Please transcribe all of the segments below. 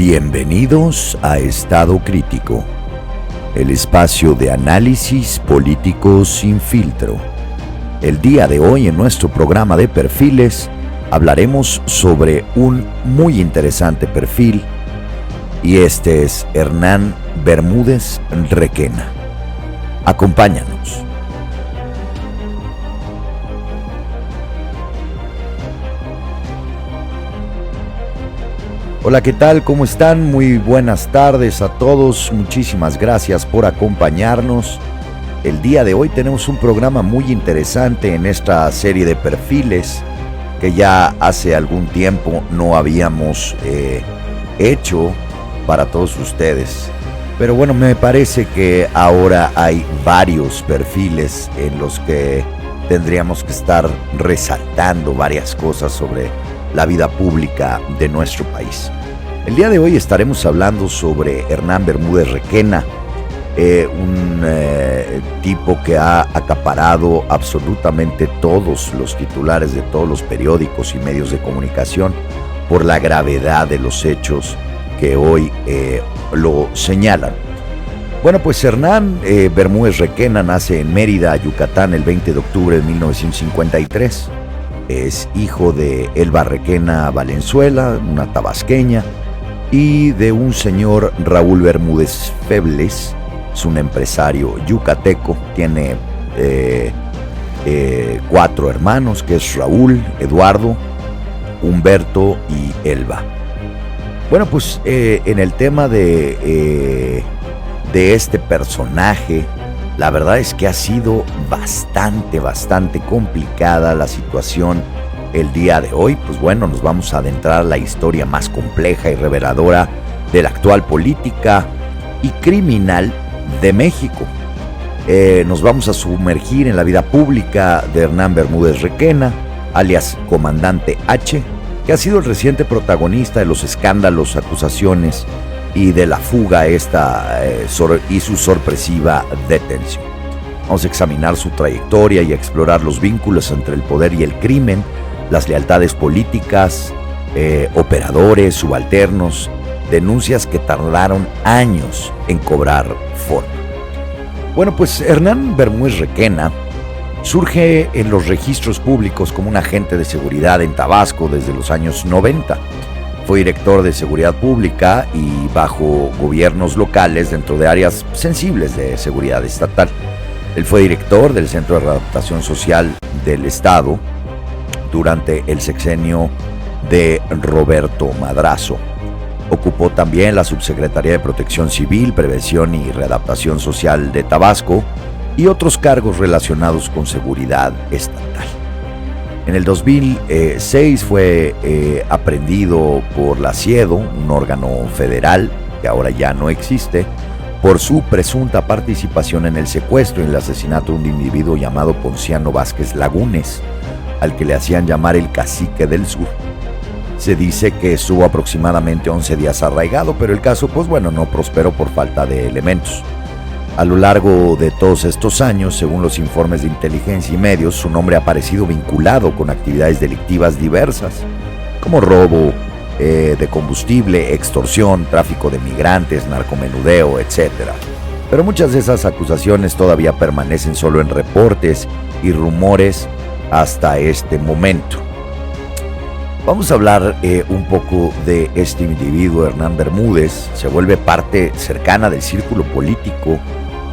Bienvenidos a Estado Crítico, el espacio de análisis político sin filtro. El día de hoy en nuestro programa de perfiles hablaremos sobre un muy interesante perfil y este es Hernán Bermúdez Requena. Acompáñanos. Hola, ¿qué tal? ¿Cómo están? Muy buenas tardes a todos. Muchísimas gracias por acompañarnos. El día de hoy tenemos un programa muy interesante en esta serie de perfiles que ya hace algún tiempo no habíamos hecho para todos ustedes. Pero bueno, me parece que ahora hay varios perfiles en los que tendríamos que estar resaltando varias cosas sobre la vida pública de nuestro país. El día de hoy estaremos hablando sobre Hernán Bermúdez Requena, un tipo que ha acaparado absolutamente todos los titulares de todos los periódicos y medios de comunicación por la gravedad de los hechos que hoy lo señalan. Bueno, pues Hernán Bermúdez Requena nace en Mérida, Yucatán, el 20 de octubre de 1953. Es hijo de Elba Requena Valenzuela, una tabasqueña, y de un señor Raúl Bermúdez Febles, es un empresario yucateco. Tiene 4 hermanos, que es Raúl, Eduardo, Humberto y Elba. Bueno, pues en el tema de este personaje, la verdad es que ha sido bastante complicada la situación el día de hoy. Pues bueno, nos vamos a adentrar a la historia más compleja y reveladora de la actual política y criminal de México. Nos vamos a sumergir en la vida pública de Hernán Bermúdez Requena, alias Comandante H, que ha sido el reciente protagonista de los escándalos, acusaciones y de la fuga y su sorpresiva detención. Vamos a examinar su trayectoria y a explorar los vínculos entre el poder y el crimen, las lealtades políticas, operadores, subalternos, denuncias que tardaron años en cobrar forma. Bueno, pues Hernán Bermúdez Requena surge en los registros públicos como un agente de seguridad en Tabasco desde los años 90. Fue director de seguridad pública y bajo gobiernos locales dentro de áreas sensibles de seguridad estatal. Él fue director del Centro de Readaptación Social del Estado durante el sexenio de Roberto Madrazo. Ocupó también la Subsecretaría de Protección Civil, Prevención y Readaptación Social de Tabasco y otros cargos relacionados con seguridad estatal. En el 2006 fue aprehendido por la SIEDO, un órgano federal que ahora ya no existe, por su presunta participación en el secuestro y el asesinato de un individuo llamado Ponciano Vázquez Lagunes, al que le hacían llamar el Cacique del Sur. Se dice que estuvo aproximadamente 11 días arraigado, pero el caso, pues bueno, no prosperó por falta de elementos. A lo largo de todos estos años, según los informes de inteligencia y medios, su nombre ha aparecido vinculado con actividades delictivas diversas, como robo de combustible, extorsión, tráfico de migrantes, narcomenudeo, etc. Pero muchas de esas acusaciones todavía permanecen solo en reportes y rumores hasta este momento. Vamos a hablar un poco de este individuo, Hernán Bermúdez. Se vuelve parte cercana del círculo político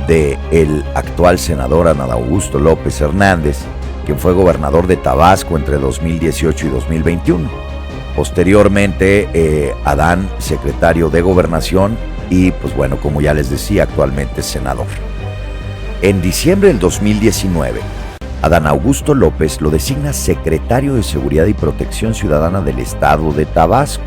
del actual senador Adán Augusto López Hernández, quien fue gobernador de Tabasco entre 2018 y 2021. Posteriormente, Adán, secretario de Gobernación y, pues bueno, como ya les decía, actualmente senador. En diciembre del 2019, Adán Augusto López lo designa secretario de Seguridad y Protección Ciudadana del Estado de Tabasco.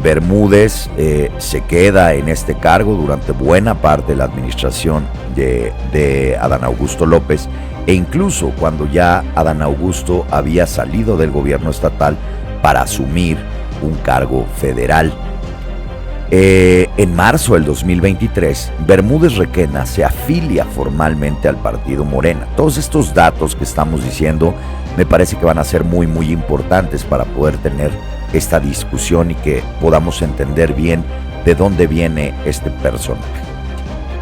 Bermúdez se queda en este cargo durante buena parte de la administración de Adán Augusto López, e incluso cuando ya Adán Augusto había salido del gobierno estatal para asumir un cargo federal. En marzo del 2023, Bermúdez Requena se afilia formalmente al partido Morena. Todos estos datos que estamos diciendo me parece que van a ser muy importantes para poder tener esta discusión y que podamos entender bien de dónde viene este personaje.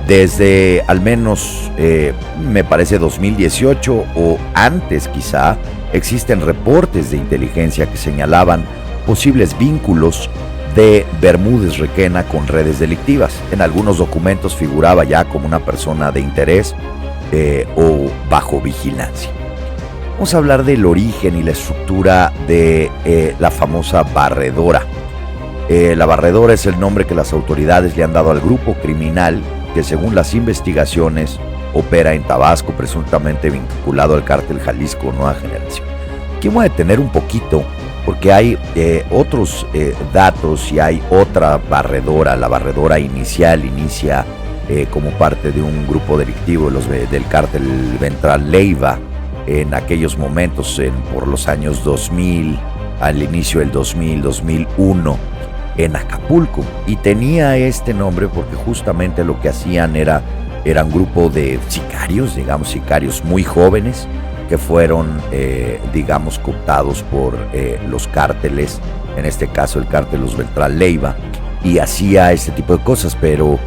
Desde al menos, me parece 2018 o antes quizá, existen reportes de inteligencia que señalaban posibles vínculos de Bermúdez Requena con redes delictivas. En algunos documentos figuraba ya como una persona de interés o bajo vigilancia. Vamos a hablar del origen y la estructura de la famosa barredora. La barredora es el nombre que las autoridades le han dado al grupo criminal que, según las investigaciones, opera en Tabasco, presuntamente vinculado al cártel Jalisco Nueva Generación. Aquí voy a detener un poquito porque hay otros datos y hay otra barredora. La barredora inicial inicia como parte de un grupo delictivo del cártel Ventral Leyva en aquellos momentos, por los años 2000, al inicio del 2001, en Acapulco, y tenía este nombre porque justamente lo que hacían era un grupo de sicarios, digamos sicarios muy jóvenes, que fueron cooptados por los cárteles, en este caso el cártel Los Beltrán Leyva, y hacía este tipo de cosas, pero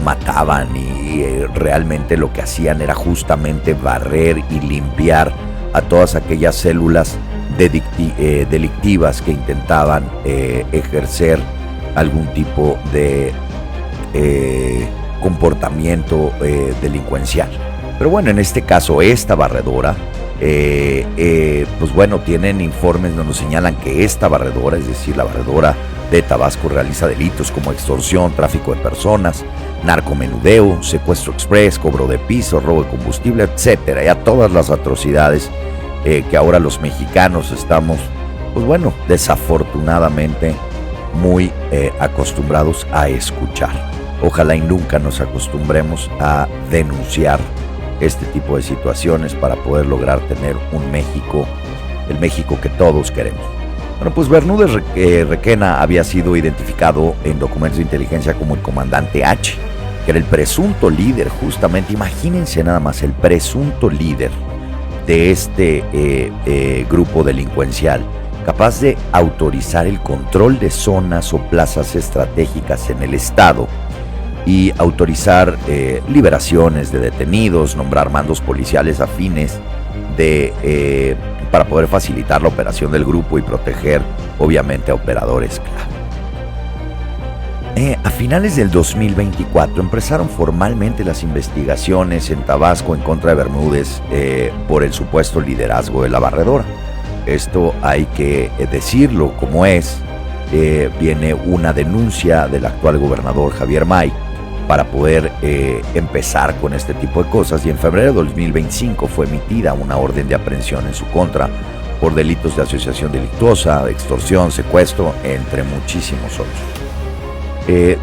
mataban y realmente lo que hacían era justamente barrer y limpiar a todas aquellas células delictivas que intentaban ejercer algún tipo de comportamiento delincuencial. Pero bueno, en este caso esta barredora, tienen informes donde nos señalan que esta barredora, es decir, la barredora de Tabasco, realiza delitos como extorsión, tráfico de personas, narcomenudeo, secuestro express, cobro de piso, robo de combustible, etcétera, y a todas las atrocidades que ahora los mexicanos estamos, desafortunadamente muy acostumbrados a escuchar. Ojalá y nunca nos acostumbremos a denunciar este tipo de situaciones para poder lograr tener un México, el México que todos queremos. Bueno, pues Bermúdez Requena había sido identificado en documentos de inteligencia como el comandante H, que era el presunto líder, justamente, imagínense nada más, el presunto líder de este grupo delincuencial, capaz de autorizar el control de zonas o plazas estratégicas en el estado y autorizar liberaciones de detenidos, nombrar mandos policiales afines para poder facilitar la operación del grupo y proteger, obviamente, a operadores clave. A finales del 2024 empezaron formalmente las investigaciones en Tabasco en contra de Bermúdez por el supuesto liderazgo de la barredora. Esto hay que decirlo como es. Viene una denuncia del actual gobernador Javier May para poder empezar con este tipo de cosas, y en febrero de 2025 fue emitida una orden de aprehensión en su contra por delitos de asociación delictuosa, extorsión, secuestro, entre muchísimos otros.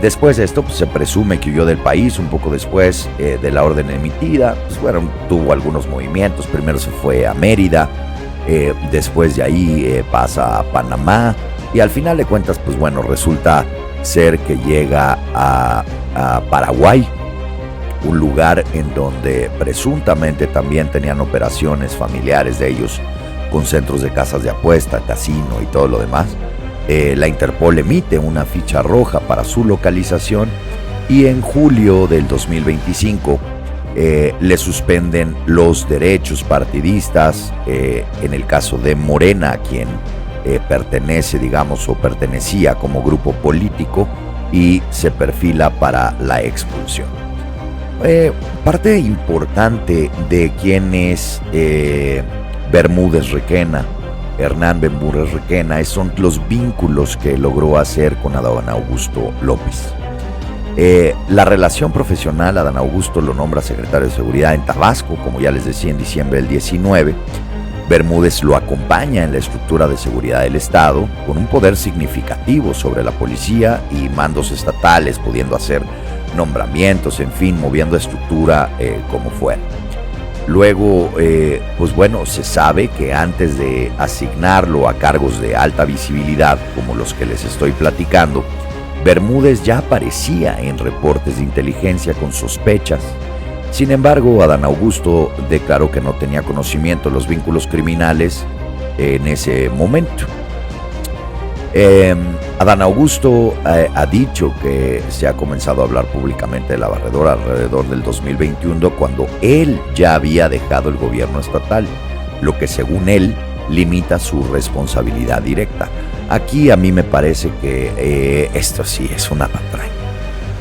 Después de esto, se presume que huyó del país un poco después de la orden emitida. Tuvo algunos movimientos. Primero se fue a Mérida, después de ahí pasa a Panamá, y al final de cuentas, resulta ser que llega a Paraguay, un lugar en donde presuntamente también tenían operaciones familiares de ellos con centros de casas de apuesta, casino y todo lo demás. La Interpol emite una ficha roja para su localización, y en julio del 2025 le suspenden los derechos partidistas, en el caso de Morena, a quien pertenece, o pertenecía como grupo político, y se perfila para la expulsión. Parte importante de quién es Bermúdez Requena, Hernán Bermúdez Requena, son los vínculos que logró hacer con Adán Augusto López. La relación profesional, Adán Augusto lo nombra secretario de Seguridad en Tabasco, como ya les decía, en diciembre del 19. Bermúdez lo acompaña en la estructura de seguridad del Estado, con un poder significativo sobre la policía y mandos estatales, pudiendo hacer nombramientos, en fin, moviendo estructura como fuera. Luego, se sabe que antes de asignarlo a cargos de alta visibilidad, como los que les estoy platicando, Bermúdez ya aparecía en reportes de inteligencia con sospechas. Sin embargo, Adán Augusto declaró que no tenía conocimiento de los vínculos criminales en ese momento. Adán Augusto ha dicho que se ha comenzado a hablar públicamente de la barredora alrededor del 2021, cuando él ya había dejado el gobierno estatal, lo que según él limita su responsabilidad directa. Aquí a mí me parece que esto sí es una patraña.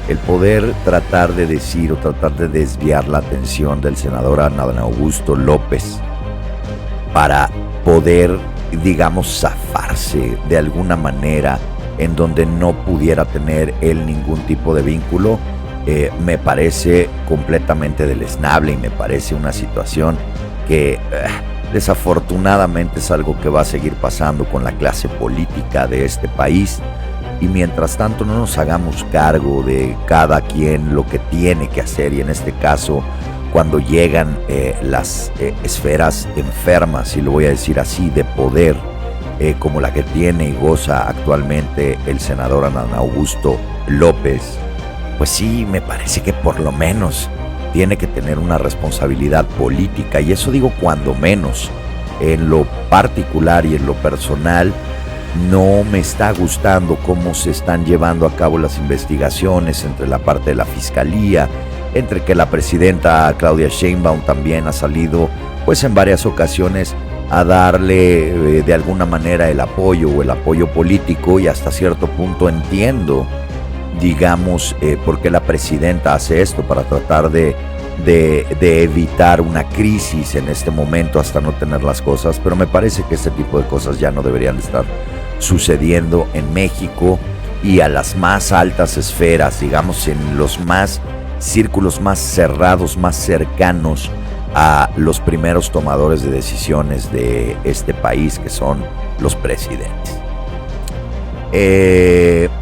El poder tratar de decir o tratar de desviar la atención del senador Adán Augusto López para poder, digamos, zafarse de alguna manera en donde no pudiera tener él ningún tipo de vínculo, me parece completamente deleznable y me parece una situación que desafortunadamente es algo que va a seguir pasando con la clase política de este país. Y mientras tanto no nos hagamos cargo de cada quien lo que tiene que hacer, y en este caso cuando llegan las esferas enfermas, y lo voy a decir así, de poder, como la que tiene y goza actualmente el senador Adán Augusto López, pues sí, me parece que por lo menos tiene que tener una responsabilidad política, y eso digo cuando menos. En lo particular y en lo personal, no me está gustando cómo se están llevando a cabo las investigaciones entre la parte de la fiscalía, entre que la presidenta Claudia Sheinbaum también ha salido pues en varias ocasiones a darle de alguna manera el apoyo político, y hasta cierto punto entiendo, digamos, por qué la presidenta hace esto, para tratar de evitar una crisis en este momento hasta no tener las cosas, pero me parece que este tipo de cosas ya no deberían estar sucediendo en México, y a las más altas esferas, digamos, en los círculos más cerrados, más cercanos a los primeros tomadores de decisiones de este país, que son los presidentes.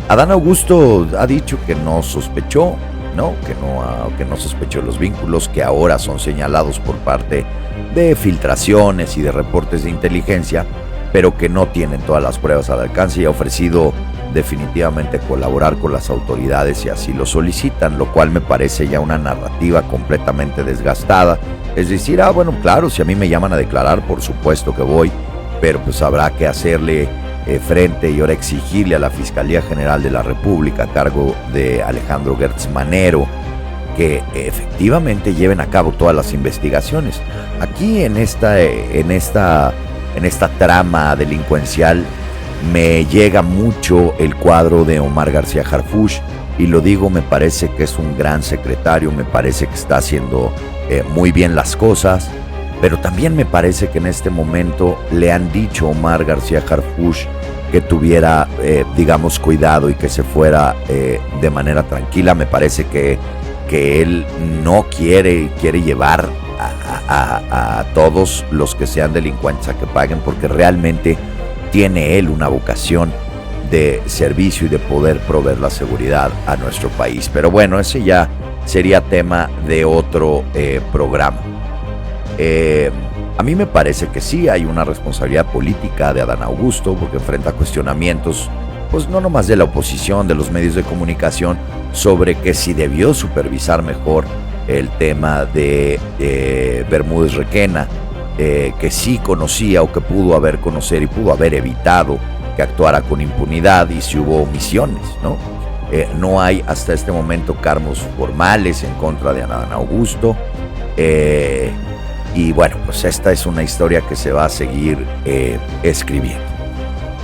Adán Augusto ha dicho que no sospechó, que no sospechó los vínculos que ahora son señalados por parte de filtraciones y de reportes de inteligencia, pero que no tienen todas las pruebas al alcance, y ha ofrecido definitivamente colaborar con las autoridades si así lo solicitan, lo cual me parece ya una narrativa completamente desgastada. Es decir, bueno, claro, si a mí me llaman a declarar, por supuesto que voy, pero pues habrá que hacerle frente y ahora exigirle a la Fiscalía General de la República, a cargo de Alejandro Gertz Manero, que efectivamente lleven a cabo todas las investigaciones. Aquí en esta trama delincuencial me llega mucho el cuadro de Omar García Harfuch, y lo digo, me parece que es un gran secretario, me parece que está haciendo muy bien las cosas, pero también me parece que en este momento le han dicho a Omar García Harfuch que tuviera, digamos, cuidado y que se fuera de manera tranquila. Me parece que él no quiere llevar a todos los que sean delincuentes a que paguen, porque realmente tiene él una vocación de servicio y de poder proveer la seguridad a nuestro país. Pero bueno, ese ya sería tema de otro programa. A mí me parece que sí hay una responsabilidad política de Adán Augusto, porque enfrenta cuestionamientos, pues no nomás de la oposición, de los medios de comunicación, sobre que si debió supervisar mejor el tema de Bermúdez Requena, que sí conocía o que pudo haber conocer y pudo haber evitado que actuara con impunidad, y si hubo omisiones, ¿no? No hay hasta este momento cargos formales en contra de Adán Augusto, y bueno, pues esta es una historia que se va a seguir escribiendo.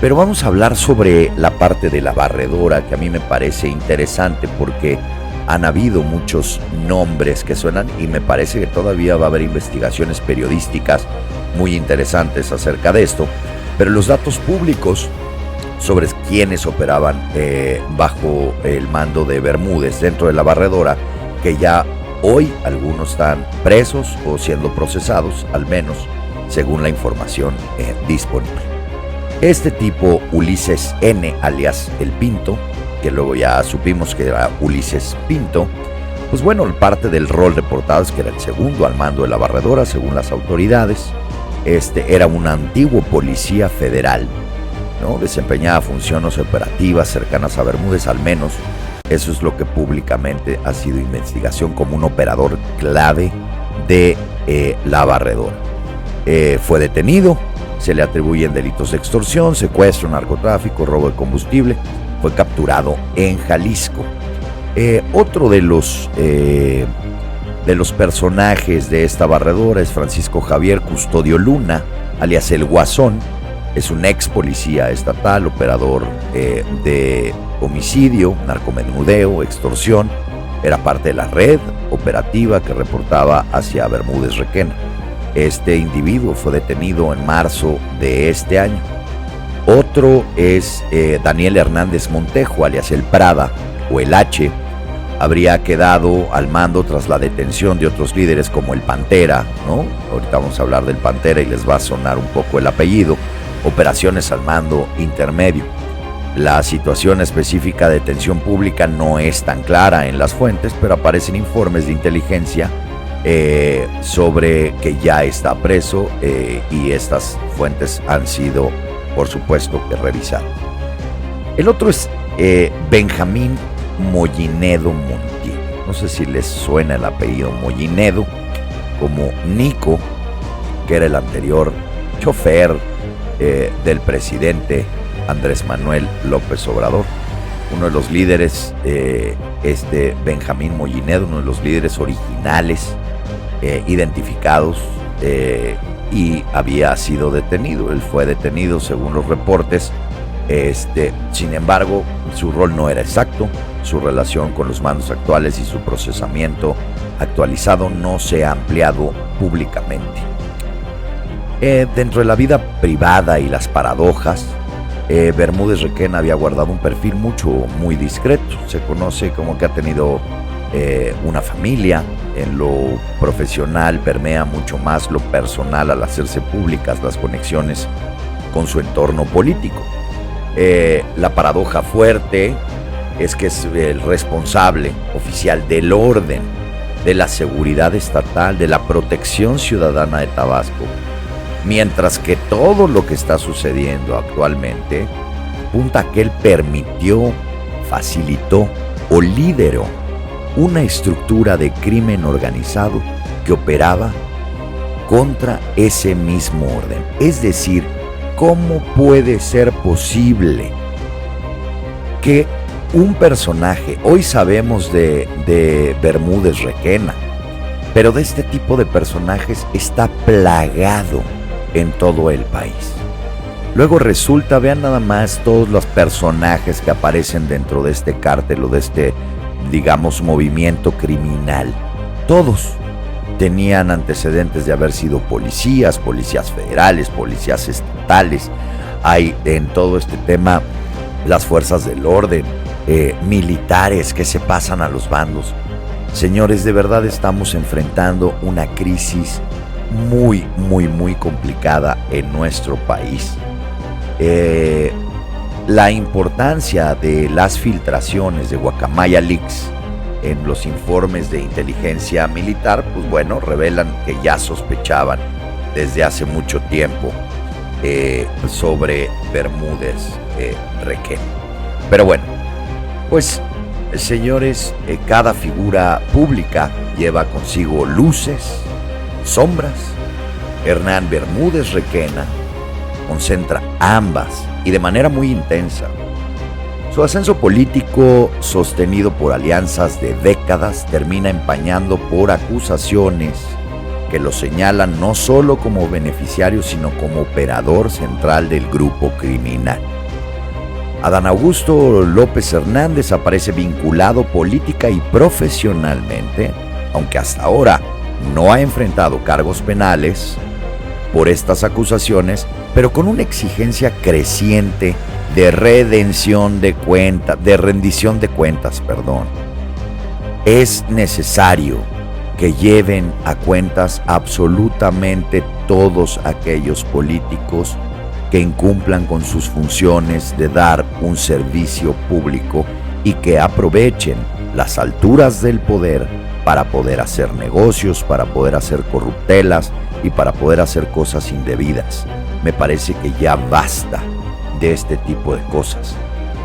Pero vamos a hablar sobre la parte de la barredora, que a mí me parece interesante, porque han habido muchos nombres que suenan, y me parece que todavía va a haber investigaciones periodísticas muy interesantes acerca de esto. Pero los datos públicos sobre quienes operaban bajo el mando de Bermúdez dentro de la barredora, que ya hoy algunos están presos o siendo procesados, al menos según la información disponible. Este tipo, Ulises N., alias El Pinto, que luego ya supimos que era Ulises Pinto, pues bueno, parte del rol reportado es que era el segundo al mando de la barredora, según las autoridades. Era un antiguo policía federal, ¿no? Desempeñaba funciones operativas cercanas a Bermúdez, al menos eso es lo que públicamente ha sido investigación, como un operador clave de la barredora. Fue detenido Se le atribuyen delitos de extorsión, secuestro, narcotráfico, robo de combustible. Fue capturado en Jalisco. Otro de los personajes de esta barredora es Francisco Javier Custodio Luna, alias El Guasón. Es un ex policía estatal, operador de homicidio, narcomenudeo, extorsión. Era parte de la red operativa que reportaba hacia Bermúdez Requena. Este individuo fue detenido en marzo de este año. Otro es Daniel Hernández Montejo, alias El Prada o El H. Habría quedado al mando tras la detención de otros líderes como el Pantera, ¿no? Ahorita vamos a hablar del Pantera y les va a sonar un poco el apellido. Operaciones al mando intermedio. La situación específica de detención pública no es tan clara en las fuentes, pero aparecen informes de inteligencia sobre que ya está preso y estas fuentes han sido, por supuesto, que revisadas. El otro es Benjamín Mollinedo Montiel. No sé si les suena el apellido Mollinedo, como Nico, que era el anterior chofer del presidente Andrés Manuel López Obrador. Uno de los líderes, Benjamín Mollinedo, uno de los líderes originales identificados, y había sido detenido. Él fue detenido según los reportes. Sin embargo, su rol no era exacto. Su relación con los mandos actuales y su procesamiento actualizado no se ha ampliado públicamente. Dentro de la vida privada y las paradojas, Bermúdez Requena había guardado un perfil muy discreto. Se conoce como que ha tenido una familia. En lo profesional permea mucho más lo personal al hacerse públicas las conexiones con su entorno político. La paradoja fuerte es que es el responsable oficial del orden, de la seguridad estatal, de la protección ciudadana de Tabasco, mientras que todo lo que está sucediendo actualmente apunta a que él permitió, facilitó o lideró una estructura de crimen organizado que operaba contra ese mismo orden. Es decir, ¿cómo puede ser posible que un personaje, hoy sabemos de Bermúdez Requena, pero de este tipo de personajes está plagado en todo el país? Luego resulta, vean nada más todos los personajes que aparecen dentro de este cártel o de este, digamos, movimiento criminal. Todos tenían antecedentes de haber sido policías federales, policías estatales. Hay en todo este tema las fuerzas del orden, militares que se pasan a los bandos. Señores, de verdad estamos enfrentando una crisis muy complicada en nuestro país. La importancia de las filtraciones de Guacamaya Leaks en los informes de inteligencia militar, pues bueno, revelan que ya sospechaban desde hace mucho tiempo sobre Bermúdez Requena. Pero bueno, pues señores, cada figura pública lleva consigo luces, sombras. Hernán Bermúdez Requena concentra ambas y de manera muy intensa. Su ascenso político, sostenido por alianzas de décadas, termina empañando por acusaciones que lo señalan no solo como beneficiario, sino como operador central del grupo criminal. Adán Augusto López Hernández aparece vinculado política y profesionalmente, aunque hasta ahora no ha enfrentado cargos penales por estas acusaciones, pero con una exigencia creciente de rendición de cuentas. Es necesario que lleven a cuentas absolutamente todos aquellos políticos que incumplan con sus funciones de dar un servicio público y que aprovechen las alturas del poder para poder hacer negocios, para poder hacer corruptelas y para poder hacer cosas indebidas. Me parece que ya basta de este tipo de cosas.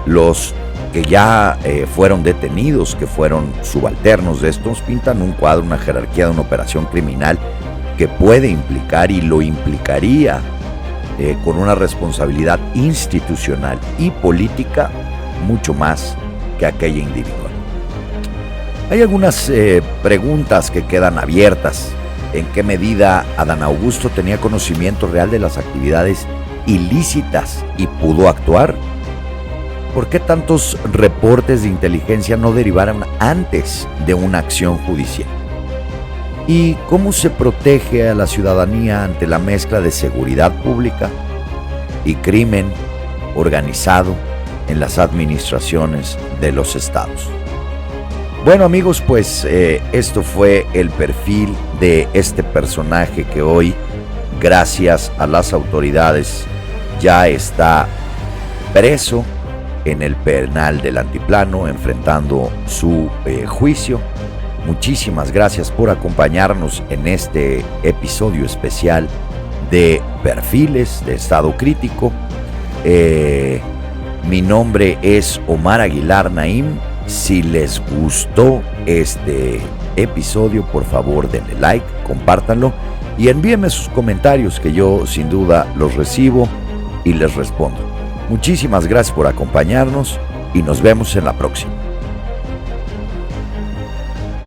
Los que ya fueron detenidos, que fueron subalternos de estos, pintan un cuadro, una jerarquía de una operación criminal que puede implicar y lo implicaría con una responsabilidad institucional y política mucho más que aquella individual. Hay algunas preguntas que quedan abiertas. ¿En qué medida Adán Augusto tenía conocimiento real de las actividades ilícitas y pudo actuar? ¿Por qué tantos reportes de inteligencia no derivaron antes de una acción judicial? ¿Y cómo se protege a la ciudadanía ante la mezcla de seguridad pública y crimen organizado en las administraciones de los estados? Bueno, amigos, pues esto fue el perfil de este personaje que hoy, gracias a las autoridades, ya está preso en el penal del Altiplano, enfrentando su juicio. Muchísimas gracias por acompañarnos en este episodio especial de Perfiles de Estado Crítico. Mi nombre es Omar Aguilar Naim. Si les gustó este episodio, por favor denle like, compártanlo y envíenme sus comentarios, que yo sin duda los recibo y les respondo. Muchísimas gracias por acompañarnos y nos vemos en la próxima.